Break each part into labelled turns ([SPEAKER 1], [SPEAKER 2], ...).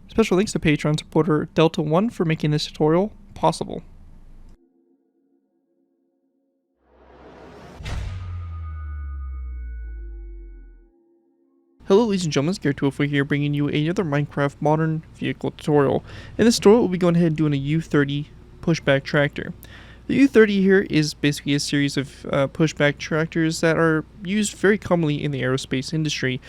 [SPEAKER 1] Special thanks to Patreon supporter Delta1 for making this tutorial possible. Hello ladies and gentlemen, Scared204 here, bringing you another Minecraft modern vehicle tutorial. In this tutorial, we'll be going ahead and doing a U-30 pushback tractor. The U-30 here is basically a series of pushback tractors that are used very commonly in the aerospace industry.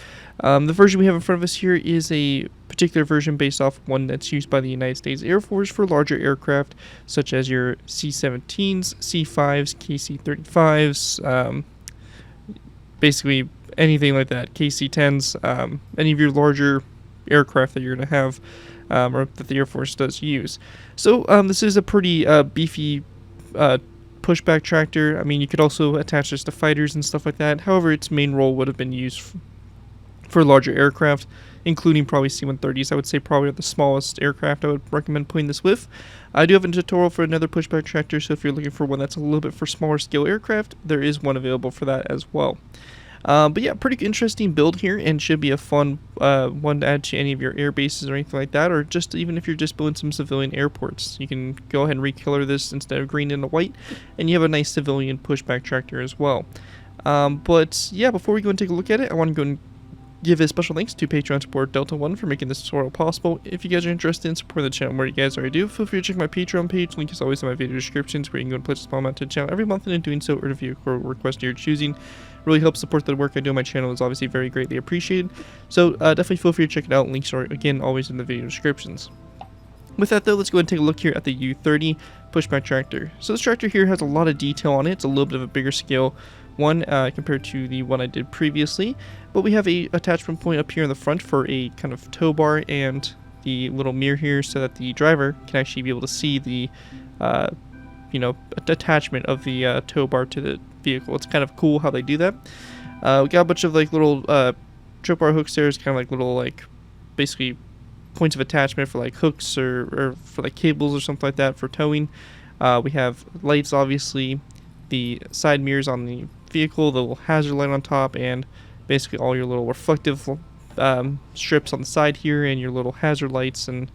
[SPEAKER 1] The version we have in front of us here is a particular version based off one that's used by the United States Air Force for larger aircraft, such as your C-17s, C-5s, KC-35s, basically anything like that, KC-10s, any of your larger aircraft that you're going to have, or that the Air Force does use. So this is a pretty beefy pushback tractor. I mean, you could also attach this to fighters and stuff like that. However, its main role would have been used for larger aircraft, including probably C-130s. I would say probably the smallest aircraft I would recommend putting this with. I do have a tutorial for another pushback tractor, so if you're looking for one that's a little bit for smaller scale aircraft, there is one available for that as well. But yeah, pretty interesting build here, and should be a fun one to add to any of your air bases or anything like that, or just even if you're just building some civilian airports. You can go ahead and recolor this instead of green into white, and you have a nice civilian pushback tractor as well. But yeah, before we go and take a look at it, I want to go and give a special thanks to Patreon supporter Delta1 for making this tutorial possible. If you guys are interested in supporting the channel more, you guys already do, feel free to check my Patreon page. Link is always in my video descriptions, where you can go and pledge a small amount to the channel every month, and in doing so, earn a vehicle or request you're choosing. Really helps support the work I do on my channel. Is obviously very greatly appreciated. So definitely feel free to check it out. Links are again always in the video descriptions. With that though, let's go and take a look here at the U-30 pushback tractor. So this tractor here has a lot of detail on it. It's a little bit of a bigger scale one compared to the one I did previously, but we have a attachment point up here in the front for a kind of tow bar and the little mirror here, so that the driver can actually be able to see the attachment of the tow bar to the vehicle. It's kind of cool how they do that. We got a bunch of like little trip bar hooks there. It's kind of like little basically points of attachment for like hooks or for like cables or something like that for towing. We have lights, obviously, the side mirrors on the vehicle, the little hazard light on top, and basically all your little reflective strips on the side here, and your little hazard lights, and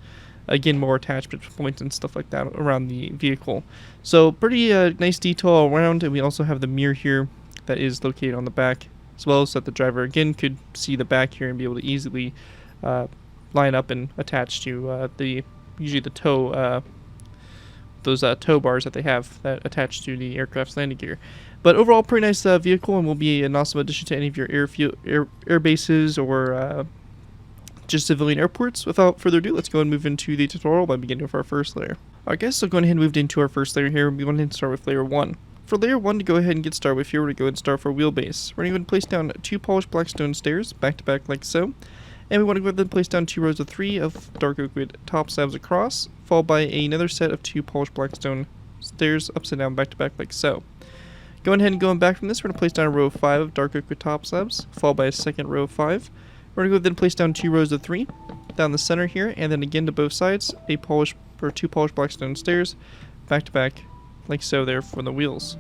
[SPEAKER 1] again more attachment points and stuff like that around the vehicle. So pretty nice detail all around. And we also have the mirror here that is located on the back as well, so that the driver again could see the back here and be able to easily line up and attach to usually the tow those tow bars that they have that attach to the aircraft's landing gear. But overall, pretty nice vehicle, and will be an awesome addition to any of your air bases or just civilian airports. Without further ado, let's go and move into the tutorial by beginning with our first layer. Alright guys, so going ahead and move into our first layer here. We're going to start with layer 1. For layer 1 to go ahead and get started with here, we're going to go ahead and start for wheelbase. We're going to go ahead and place down 2 polished black stone stairs back to back like so. And we want to go ahead and place down 2 rows of 3 of dark oak wood top slabs across, followed by another set of 2 polished black stone stairs upside down back to back like so. Going ahead and going back from this, we're going to place down a row of 5 of dark oak wood top slabs, followed by a second row of 5. We're going to go ahead and place down 2 rows of 3 down the center here, and then again to both sides, 2 polished black stone stairs back to back like so there for the wheels.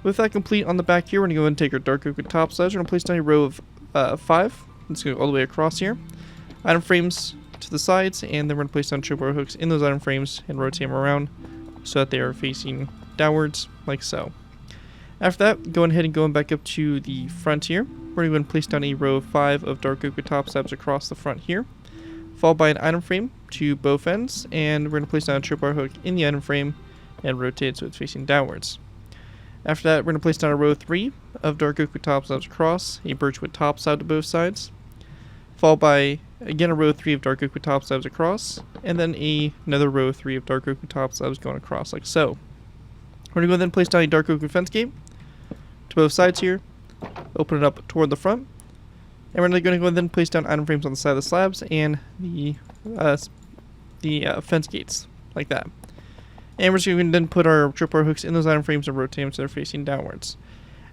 [SPEAKER 1] With that complete on the back here, we're going to go ahead and take our dark oak wood top slabs. We're going to place down a row of 5. Let's go all the way across here. Item frames to the sides, and then we're going to place down trip wire hooks in those item frames and rotate them around so that they are facing downwards like so. After that, going ahead and going back up to the front here, we're going to place down a row of 5 of dark oak wood top slabs across the front here, followed by an item frame to both ends, and we're going to place down a trip wire hook in the item frame and rotate it so it's facing downwards. After that, we're going to place down a row of 3 of dark oak wood top slabs across, a birchwood top slab to both sides, followed by again a row of 3 of dark oak wood top slabs across, and then another row of 3 of dark oak wood top slabs going across like so. We're going to go then place down a dark oak wood fence gate to both sides here, open it up toward the front, and we're going to go and then place down item frames on the side of the slabs and the fence gates like that. And we're just going to then put our tripwire hooks in those item frames and rotate them so they're facing downwards.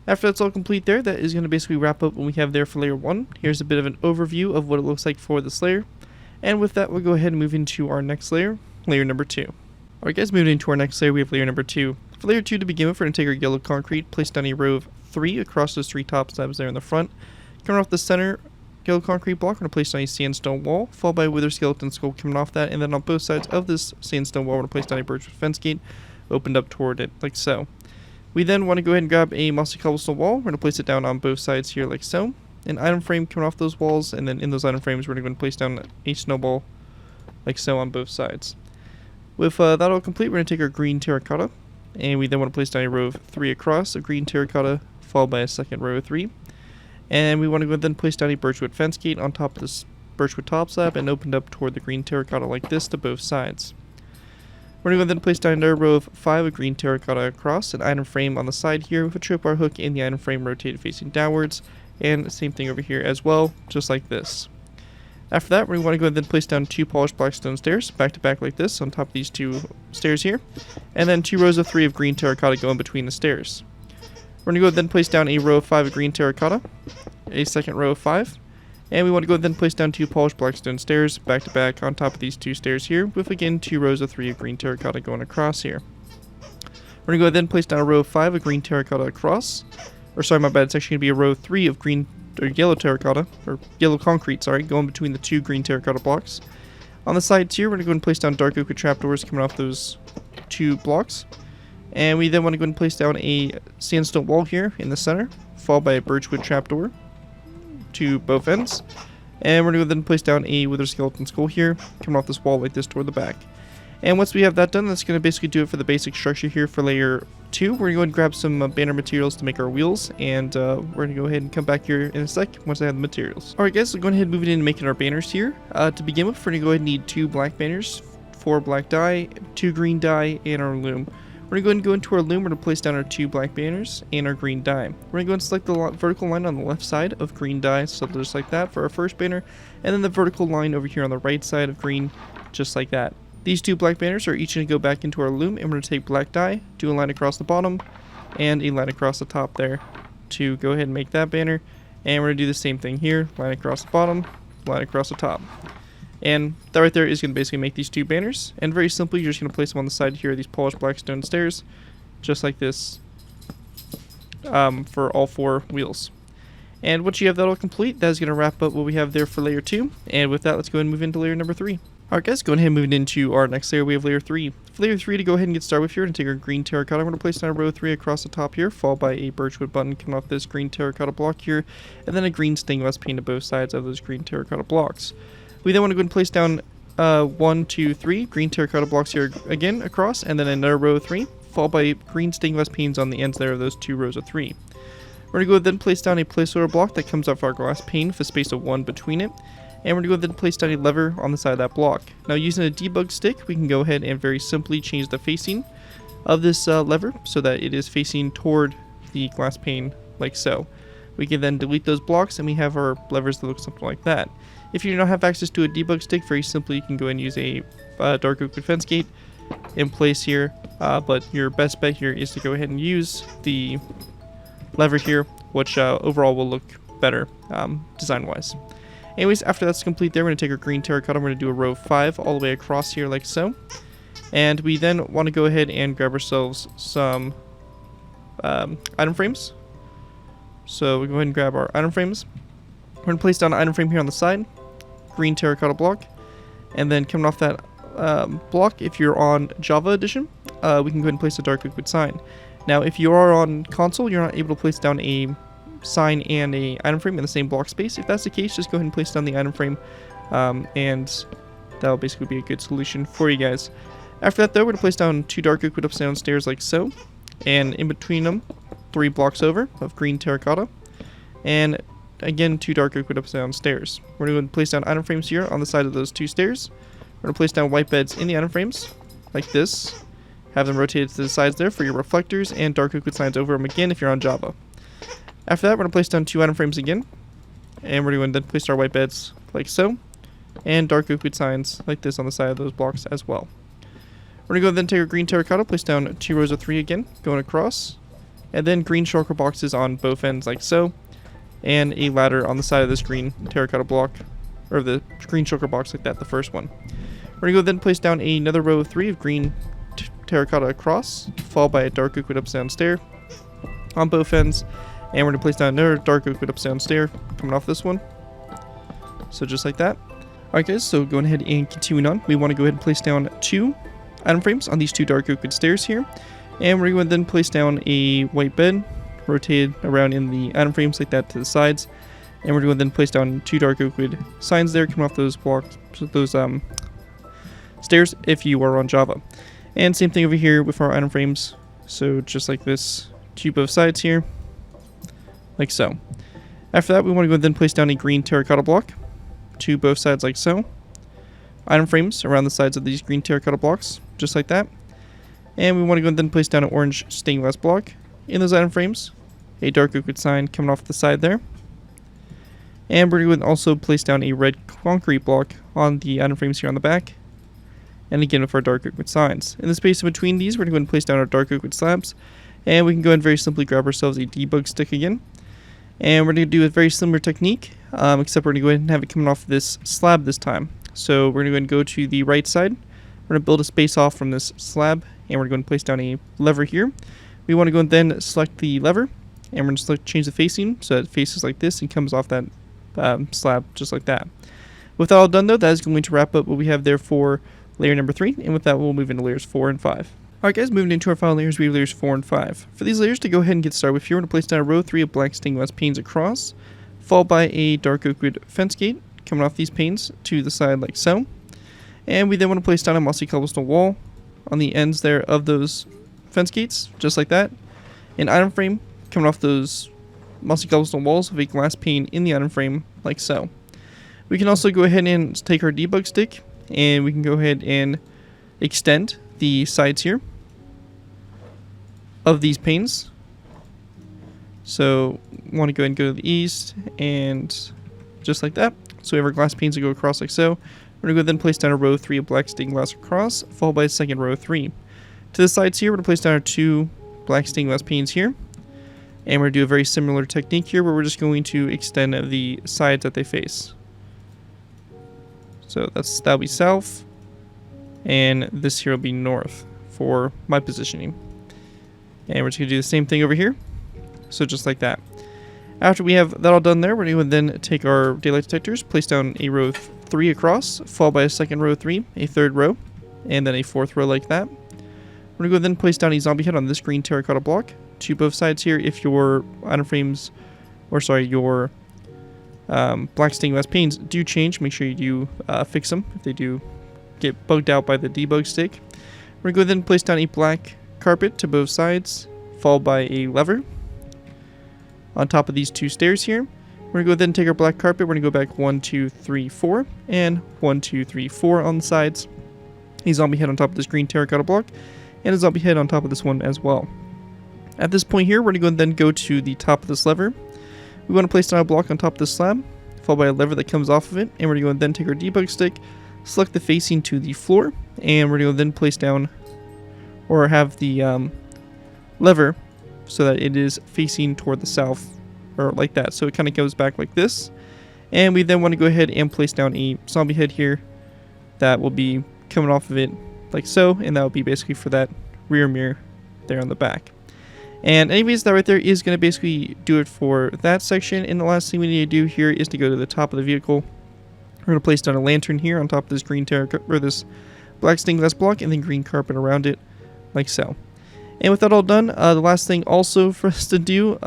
[SPEAKER 1] After that's all complete there, that is going to basically wrap up what we have there for layer 1. Here's a bit of an overview of what it looks like for this layer. And with that, we'll go ahead and move into our next layer, layer number 2. Alright guys, moving into our next layer, we have layer number 2. For layer 2 to begin with, we're going to take our yellow concrete, place down a row of 3 across those 3 top slabs there in the front. Coming off the center yellow concrete block, we're going to place down a sandstone wall, followed by a wither skeleton skull coming off that, and then on both sides of this sandstone wall, we're going to place down a birchwood fence gate, opened up toward it, like so. We then want to go ahead and grab a mossy cobblestone wall, we're going to place it down on both sides here, like so. An item frame coming off those walls, and then in those item frames, we're going to go and place down a snowball, like so, on both sides. With that all complete, we're going to take our green terracotta, and we then want to place down a row of 3 across, a green terracotta, followed by a second row of 3. And we want to go then place down a birchwood fence gate on top of this birchwood top slab and opened up toward the green terracotta like this to both sides. We're going to go then place down another row of 5 of green terracotta across, an item frame on the side here with a tripwire hook in the item frame rotated facing downwards, and same thing over here as well, just like this. After that, we want to go ahead and then place down 2 polished black stone stairs, back to back like this, on top of these 2 stairs here, and then 2 rows of 3 of green terracotta going between the stairs. We're going to go ahead and then place down a row of 5 of green terracotta, a second row of 5, and we want to go ahead and then place down 2 polished black stone stairs, back to back on top of these 2 stairs here, with again 2 rows of 3 of green terracotta going across here. We're going to go ahead and then place down a row of 5 of green terracotta across, or sorry, my bad, it's actually going to be a row of 3 of green or yellow terracotta, or yellow concrete, sorry, going between the 2 green terracotta blocks. On the sides here, we're going to go and place down dark oak with trapdoors coming off those 2 blocks. And we then want to go and place down a sandstone wall here in the center, followed by a birchwood trapdoor to both ends. And we're going to then place down a wither skeleton skull here, coming off this wall like this toward the back. And once we have that done, that's going to basically do it for the basic structure here for layer 2. We're going to go and grab some banner materials to make our wheels, and we're going to go ahead and come back here in a sec once I have the materials. Alright guys, so go ahead and move it in and making our banners here. To begin with, we're going to go ahead and need 2 black banners, 4 black dye, 2 green dye, and our loom. We're going to go into our loom, we're going to place down our 2 black banners and our green dye. We're going to go and select the vertical line on the left side of green dye, so just like that for our first banner, and then the vertical line over here on the right side of green, just like that. These 2 black banners are each going to go back into our loom, and we're going to take black dye, do a line across the bottom, and a line across the top there to go ahead and make that banner. And we're going to do the same thing here, line across the bottom, line across the top. And that right there is going to basically make these 2 banners. And very simply, you're just going to place them on the side here of these polished black stone stairs, just like this, for all 4 wheels. And once you have that all complete, that is going to wrap up what we have there for layer 2. And with that, let's go ahead and move into layer number 3. Alright guys, going ahead and moving into our next layer, we have layer 3. For layer 3, to go ahead and get started with here, and take our green terracotta, we're going to place down a row 3 across the top here, followed by a birchwood button coming off this green terracotta block here, and then a green stained glass pane to both sides of those green terracotta blocks. We then want to go and place down 1, 2, 3 green terracotta blocks here again across, and then another row of 3, followed by green stained glass panes on the ends there of those 2 rows of 3. We're going to go then place down a placeholder block that comes off our glass pane with a space of 1 between it. And we're going to go then place down a lever on the side of that block. Now using a debug stick, we can go ahead and very simply change the facing of this lever so that it is facing toward the glass pane like so. We can then delete those blocks and we have our levers that look something like that. If you do not have access to a debug stick, very simply you can go and use a dark oak fence gate in place here. But your best bet here is to go ahead and use the lever here, which overall will look better design-wise. Anyways, after that's complete there, we're going to take our green terracotta, we're going to do a row of 5 all the way across here like so. And we then want to go ahead and grab ourselves some item frames. So we go ahead and grab our item frames. We're going to place down an item frame here on the side, green terracotta block, and then coming off that block, if you're on Java edition, we can go ahead and place a dark liquid sign. Now if you are on console, you're not able to place down a sign and a item frame in the same block space. If that's the case, just go ahead and place down the item frame, and that'll basically be a good solution for you guys. After that though, we're going to place down 2 dark oak upside down stairs like so, and in between them 3 blocks over of green terracotta, and again 2 dark oak upside down stairs. We're going to place down item frames here on the side of those 2 stairs. We're going to place down white beds in the item frames like this, have them rotated to the sides there for your reflectors, and dark oak signs over them again if you're on Java. After that, we're going to place down 2 item frames again, and we're going to then place our white beds like so, and dark oak signs like this on the side of those blocks as well. We're going to go then take our green terracotta, place down 2 rows of 3 again, going across, and then green shulker boxes on both ends like so, and a ladder on the side of this green terracotta block, or the green shulker box like that, the first one. We're going to go then place down another row of 3 of green terracotta across, followed by a dark oak upside down stair on both ends. And we're going to place down another dark oak upside down stair coming off this one. So just like that. Alright guys, so going ahead and continuing on, we want to go ahead and place down 2 item frames on these 2 dark oak stairs here. And we're going to then place down a white bed, rotated around in the item frames like that to the sides. And we're going to then place down 2 dark oak signs there coming off those blocks, those stairs if you are on Java. And same thing over here with our item frames. So just like this to both sides here, like so. After that, we want to go then place down a green terracotta block to both sides like so. Item frames around the sides of these green terracotta blocks, just like that. And we want to go and then place down an orange stained glass block in those item frames. A dark oak sign coming off the side there. And we're going to also place down a red concrete block on the item frames here on the back. And again with our dark oak signs. In the space in between these, we're going to go and place down our dark oak slabs. And we can go and very simply grab ourselves a debug stick again. And we're going to do a very similar technique, except we're going to go ahead and have it coming off this slab this time. So we're going to go ahead and go to the right side. We're going to build a space off from this slab, and we're going to place down a lever here. We want to go and then select the lever, and we're going to change the facing so it faces like this and comes off that slab just like that. With that all done though, that is going to wrap up what we have there for layer number 3, and with that we'll move into layers 4 and 5. Alright guys, moving into our final layers, we have layers 4 and 5. For these layers to go ahead and get started with here, we're going to place down a row 3 of black stained glass panes across, followed by a dark oak wood fence gate coming off these panes to the side like so. And we then want to place down a mossy cobblestone wall on the ends there of those fence gates, just like that. An item frame coming off those mossy cobblestone walls with a glass pane in the item frame like so. We can also go ahead and take our debug stick, and we can go ahead and extend the sides here of these panes. So want to go ahead and go to the east and just like that. So we have our glass panes that go across like so. We're going to go then place down a row 3 of black stained glass across, followed by a second row 3. To the sides here, we're going to place down our 2 black stained glass panes here. And we're going to do a very similar technique here where we're just going to extend the sides that they face. So that'll be south, and this here will be north for my positioning. And we're just going to do the same thing over here. So just like that. After we have that all done there, we're going to then take our daylight detectors, place down a row 3 across, followed by a second row 3, a third row, and then a fourth row like that. We're going to go then place down a zombie head on this green terracotta block to both sides here if your item frames, or sorry, your black stained glass panes do change. Make sure you do fix them if they do get bugged out by the debug stick. We're going to go then place down a black carpet to both sides, followed by a lever on top of these 2 stairs here. We're going to go then take our black carpet. We're going to go back 1, 2, 3, 4, and 1, 2, 3, 4 on the sides. A zombie head on top of this green terracotta block, and a zombie head on top of this one as well. At this point here, we're going to then go to the top of this lever. We want to place down a block on top of this slab, followed by a lever that comes off of it, and we're going to then take our debug stick, select the facing to the floor, and we're going to then place down, or have the lever so that it is facing toward the south, or like that. So it kind of goes back like this. And we then want to go ahead and place down a zombie head here that will be coming off of it like so, and that will be basically for that rear mirror there on the back. And anyways, that right there is going to basically do it for that section. And the last thing we need to do here is to go to the top of the vehicle. We're going to place down a lantern here on top of this green terracotta, or this black stained glass block, and then green carpet around it like so. And with that all done, the last thing also for us to do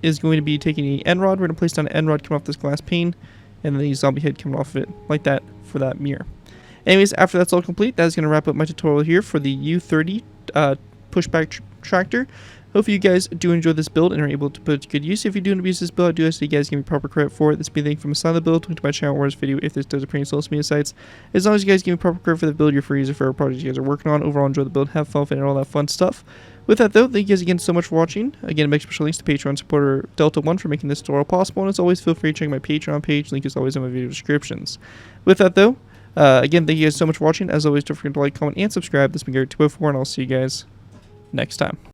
[SPEAKER 1] is going to be taking an end rod. We're going to place down an end rod coming off this glass pane, and then a zombie head coming off of it like that for that mirror. Anyways, after that's all complete, that is going to wrap up my tutorial here for the U-30 pushback tractor. Hope you guys do enjoy this build and are able to put it to good use. If you do abuse this build, I do ask that you guys give me proper credit for it. This will be the link from the side of the build, link to my channel or this video if this does appear in social media sites. As long as you guys give me proper credit for the build, you're free for a project you guys are working on. Overall, enjoy the build, have fun with it, and all that fun stuff. With that though, thank you guys again so much for watching. Again, make special links to Patreon supporter Delta1 for making this tutorial possible, and as always, feel free to check my Patreon page. Link is always in my video descriptions. With that though, again, thank you guys so much for watching. As always, don't forget to like, comment, and subscribe. This has been Garrett204, and I'll see you guys next time.